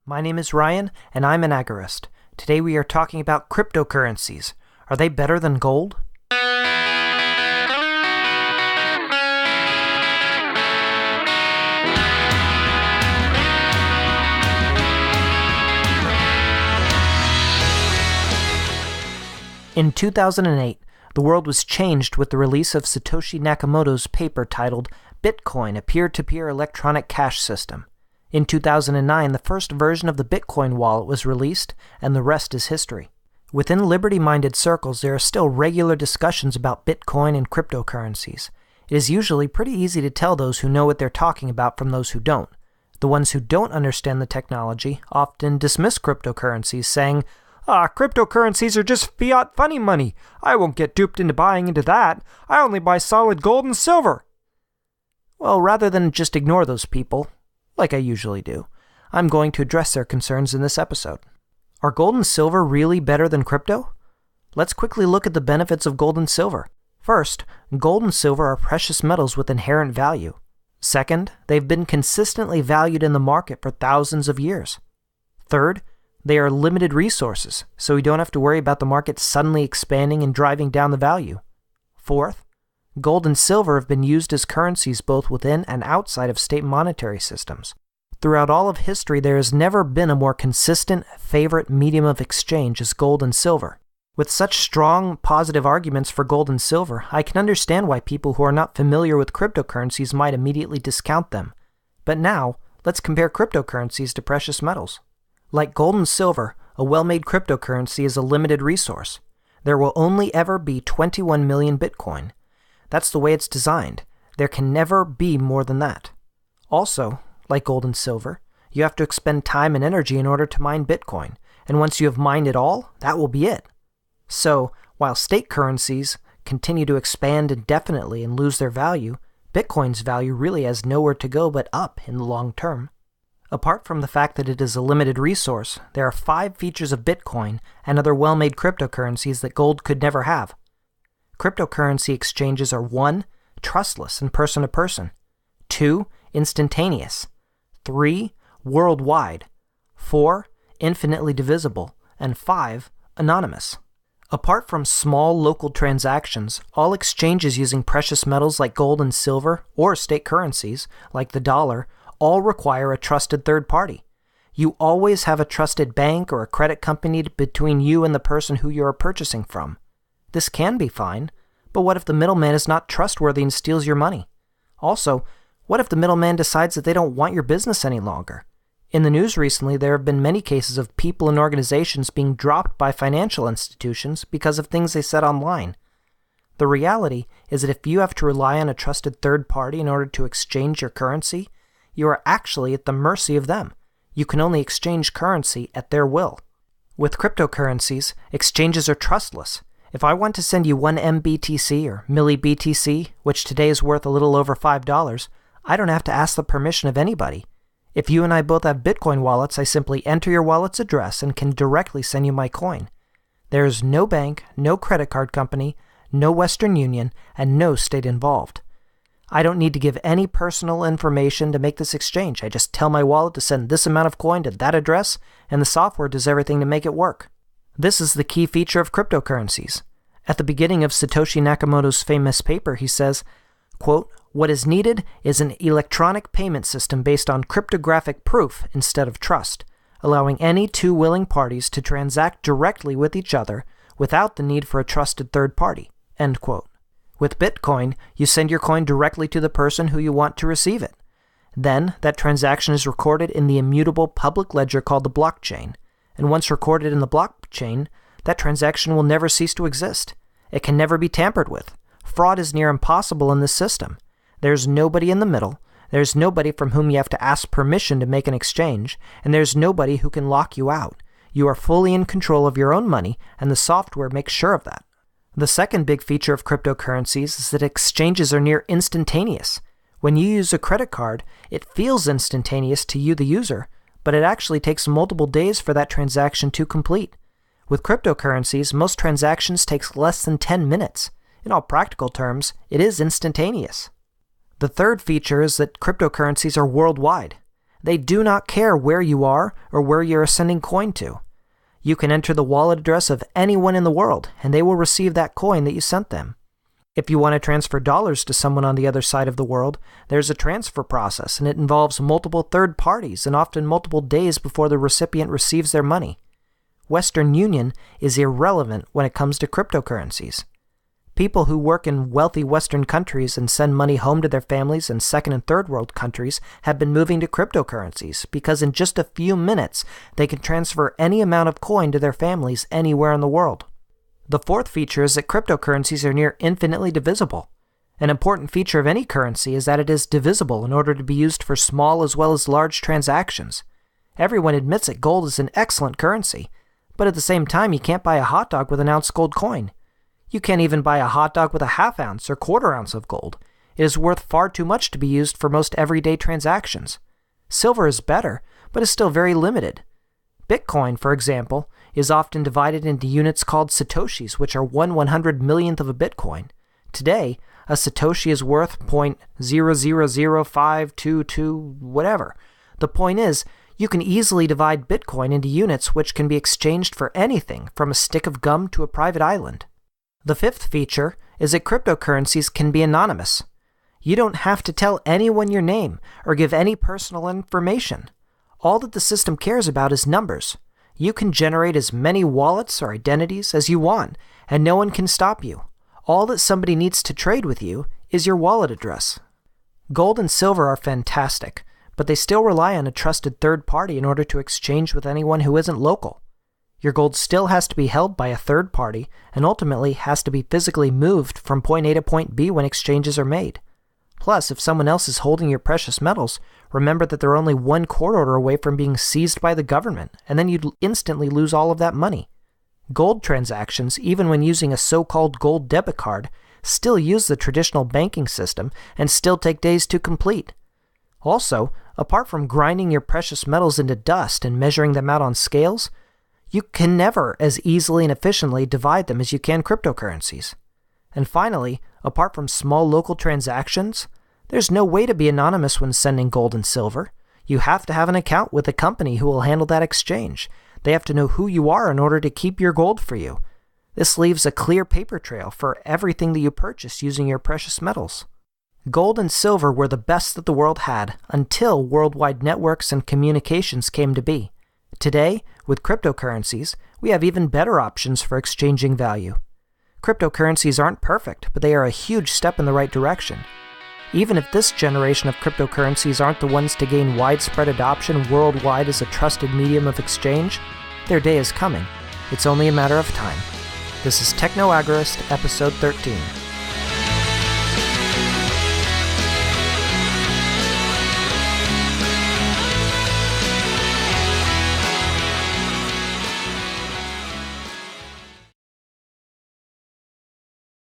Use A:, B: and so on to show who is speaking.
A: My name is Ryan, and I'm an agorist. Today we are talking about cryptocurrencies. Are they better than gold? In 2008, the world was changed with the release of Satoshi Nakamoto's paper titled Bitcoin, a peer-to-peer electronic cash system. In 2009, the first version of the Bitcoin wallet was released, and the rest is history. Within liberty-minded circles, there are still regular discussions about Bitcoin and cryptocurrencies. It is usually pretty easy to tell those who know what they're talking about from those who don't. The ones who don't understand the technology often dismiss cryptocurrencies, saying, cryptocurrencies are just fiat funny money. I won't get duped into buying into that. I only buy solid gold and silver. Well, rather than just ignore those people, like I usually do, I'm going to address their concerns in this episode. Are gold and silver really better than crypto? Let's quickly look at the benefits of gold and silver. First, gold and silver are precious metals with inherent value. Second, they've been consistently valued in the market for thousands of years. Third, they are limited resources, so we don't have to worry about the market suddenly expanding and driving down the value. Fourth, gold and silver have been used as currencies both within and outside of state monetary systems. Throughout all of history, there has never been a more consistent favorite medium of exchange as gold and silver. With such strong positive arguments for gold and silver, I can understand why people who are not familiar with cryptocurrencies might immediately discount them. But now, let's compare cryptocurrencies to precious metals. Like gold and silver, a well-made cryptocurrency is a limited resource. There will only ever be 21 million Bitcoin. That's the way it's designed. There can never be more than that. Also, like gold and silver, you have to expend time and energy in order to mine Bitcoin, and once you have mined it all, that will be it. So, while state currencies continue to expand indefinitely and lose their value, Bitcoin's value really has nowhere to go but up in the long term. Apart from the fact that it is a limited resource, there are 5 features of Bitcoin and other well-made cryptocurrencies that gold could never have. Cryptocurrency exchanges are 1. Trustless and person-to-person. 2. Instantaneous. 3. Worldwide. 4. Infinitely divisible. And 5. Anonymous. Apart from small local transactions, all exchanges using precious metals like gold and silver, or state currencies like the dollar, all require a trusted third party. You always have a trusted bank or a credit company between you and the person who you are purchasing from. This can be fine, but what if the middleman is not trustworthy and steals your money? Also, what if the middleman decides that they don't want your business any longer? In the news recently, there have been many cases of people and organizations being dropped by financial institutions because of things they said online. The reality is that if you have to rely on a trusted third party in order to exchange your currency, you are actually at the mercy of them. You can only exchange currency at their will. With cryptocurrencies, exchanges are trustless. If I want to send you 1 MBTC or MilliBTC, which today is worth a little over $5, I don't have to ask the permission of anybody. If you and I both have Bitcoin wallets, I simply enter your wallet's address and can directly send you my coin. There is no bank, no credit card company, no Western Union, and no state involved. I don't need to give any personal information to make this exchange. I just tell my wallet to send this amount of coin to that address, and the software does everything to make it work. This is the key feature of cryptocurrencies. At the beginning of Satoshi Nakamoto's famous paper, he says, quote, "What is needed is an electronic payment system based on cryptographic proof instead of trust, allowing any 2 willing parties to transact directly with each other without the need for a trusted third party." End quote. With Bitcoin, you send your coin directly to the person who you want to receive it. Then, that transaction is recorded in the immutable public ledger called the blockchain. And once recorded in the blockchain, that transaction will never cease to exist. It can never be tampered with. Fraud is near impossible in this system. There's nobody in the middle, there's nobody from whom you have to ask permission to make an exchange, and there's nobody who can lock you out. You are fully in control of your own money, and the software makes sure of that. The second big feature of cryptocurrencies is that exchanges are near instantaneous. When you use a credit card, it feels instantaneous to you, the user, but it actually takes multiple days for that transaction to complete. With cryptocurrencies, most transactions take less than 10 minutes. In all practical terms, it is instantaneous. The third feature is that cryptocurrencies are worldwide. They do not care where you are or where you are sending coin to. You can enter the wallet address of anyone in the world, and they will receive that coin that you sent them. If you want to transfer dollars to someone on the other side of the world, there's a transfer process, and it involves multiple third parties and often multiple days before the recipient receives their money. Western Union is irrelevant when it comes to cryptocurrencies. People who work in wealthy Western countries and send money home to their families in second and third world countries have been moving to cryptocurrencies because in just a few minutes they can transfer any amount of coin to their families anywhere in the world. The fourth feature is that cryptocurrencies are near infinitely divisible. An important feature of any currency is that it is divisible in order to be used for small as well as large transactions. Everyone admits that gold is an excellent currency, but at the same time you can't buy a hot dog with an ounce gold coin. You can't even buy a hot dog with a half ounce or quarter ounce of gold. It is worth far too much to be used for most everyday transactions. Silver is better, but is still very limited. Bitcoin, for example, is often divided into units called satoshis, which are 1/100 millionth of a Bitcoin. Today, a satoshi is worth 0.0000522 whatever. The point is, you can easily divide Bitcoin into units which can be exchanged for anything from a stick of gum to a private island. The fifth feature is that cryptocurrencies can be anonymous. You don't have to tell anyone your name or give any personal information. All that the system cares about is numbers. You can generate as many wallets or identities as you want, and no one can stop you. All that somebody needs to trade with you is your wallet address. Gold and silver are fantastic, but they still rely on a trusted third party in order to exchange with anyone who isn't local. Your gold still has to be held by a third party and ultimately has to be physically moved from point A to point B when exchanges are made. Plus, if someone else is holding your precious metals, remember that they're only one court order away from being seized by the government, and then you'd instantly lose all of that money. Gold transactions, even when using a so-called gold debit card, still use the traditional banking system and still take days to complete. Also, apart from grinding your precious metals into dust and measuring them out on scales, you can never as easily and efficiently divide them as you can cryptocurrencies. And finally, apart from small local transactions, there's no way to be anonymous when sending gold and silver. You have to have an account with a company who will handle that exchange. They have to know who you are in order to keep your gold for you. This leaves a clear paper trail for everything that you purchase using your precious metals. Gold and silver were the best that the world had until worldwide networks and communications came to be. Today, with cryptocurrencies, we have even better options for exchanging value. Cryptocurrencies aren't perfect, but they are a huge step in the right direction. Even if this generation of cryptocurrencies aren't the ones to gain widespread adoption worldwide as a trusted medium of exchange, their day is coming. It's only a matter of time. This is Techno Agorist, Episode 13.